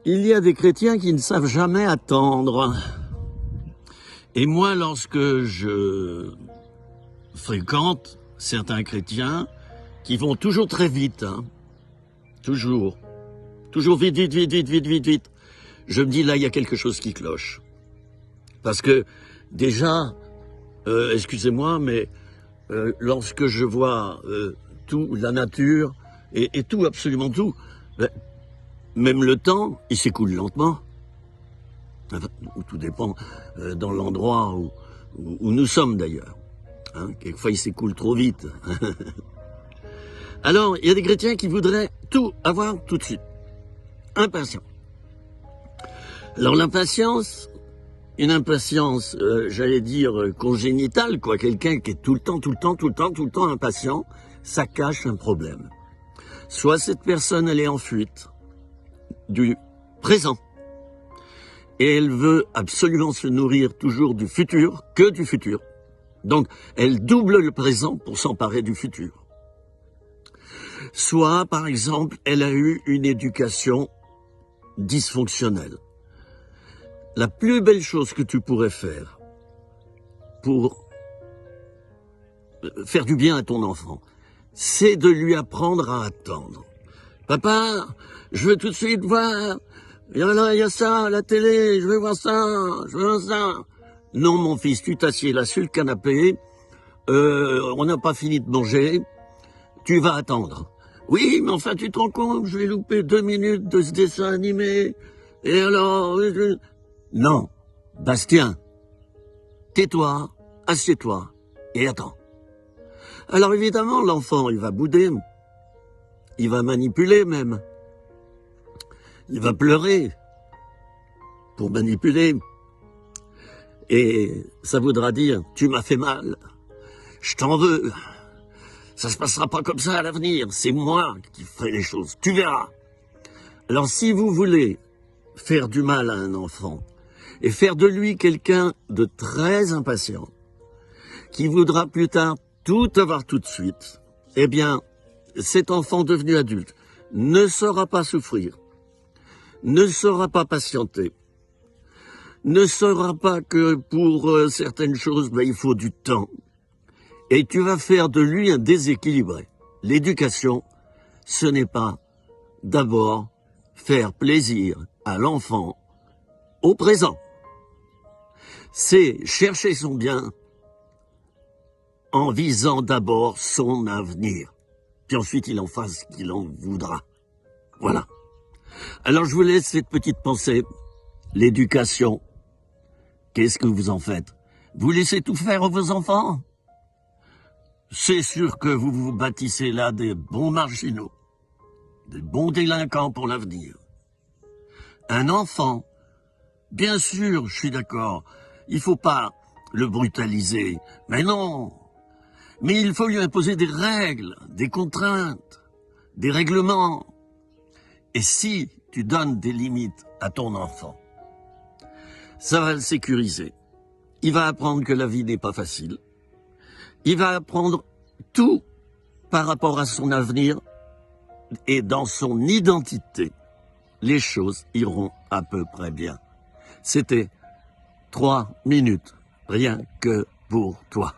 Il y a des chrétiens qui ne savent jamais attendre. Et moi, lorsque je fréquente certains chrétiens qui vont toujours très vite, toujours vite, je me dis là, il y a quelque chose qui cloche. Parce que déjà, excusez-moi, mais lorsque je vois tout, la nature, et tout, absolument tout, même le temps, il s'écoule lentement. Enfin, tout dépend dans l'endroit où nous sommes d'ailleurs. Quelquefois, il s'écoule trop vite. Alors, il y a des chrétiens qui voudraient tout avoir tout de suite. Impatients. Alors, l'impatience, une impatience, j'allais dire, congénitale, quoi. Quelqu'un qui est tout le temps impatient, ça cache un problème. Soit cette personne, elle est en fuite du présent. Et elle veut absolument se nourrir toujours du futur, que du futur. Donc, elle double le présent pour s'emparer du futur. Soit, par exemple, elle a eu une éducation dysfonctionnelle. La plus belle chose que tu pourrais faire pour faire du bien à ton enfant, c'est de lui apprendre à attendre. Papa, je veux tout de suite voir, il y a ça, la télé, je veux voir ça. Non, mon fils, tu t'assieds là sur le canapé, on n'a pas fini de manger, tu vas attendre. Oui, mais enfin, tu te rends compte, je vais louper 2 minutes de ce dessin animé, et alors... Non, Bastien, tais-toi, assieds-toi, et attends. Alors évidemment, l'enfant, il va bouder, il va manipuler même, il va pleurer pour manipuler. Et ça voudra dire, tu m'as fait mal, je t'en veux, ça se passera pas comme ça à l'avenir, c'est moi qui ferai les choses, tu verras. Alors si vous voulez faire du mal à un enfant, et faire de lui quelqu'un de très impatient, qui voudra plus tard tout avoir tout de suite, eh bien, cet enfant devenu adulte ne saura pas souffrir, ne saura pas patienter, ne saura pas que pour certaines choses, il faut du temps. Et tu vas faire de lui un déséquilibré. L'éducation, ce n'est pas d'abord faire plaisir à l'enfant au présent. C'est chercher son bien en visant d'abord son avenir. Puis ensuite, il en fera ce qu'il en voudra. Voilà. Alors, je vous laisse cette petite pensée. L'éducation, qu'est-ce que vous en faites? Vous laissez tout faire à vos enfants? C'est sûr que vous vous bâtissez là des bons marginaux, des bons délinquants pour l'avenir. Un enfant, bien sûr, je suis d'accord, il faut pas le brutaliser, mais non. Mais il faut lui imposer des règles, des contraintes, des règlements. Et si tu donnes des limites à ton enfant, ça va le sécuriser. Il va apprendre que la vie n'est pas facile. Il va apprendre tout par rapport à son avenir et dans son identité. Les choses iront à peu près bien. C'était 3 minutes, rien que pour toi.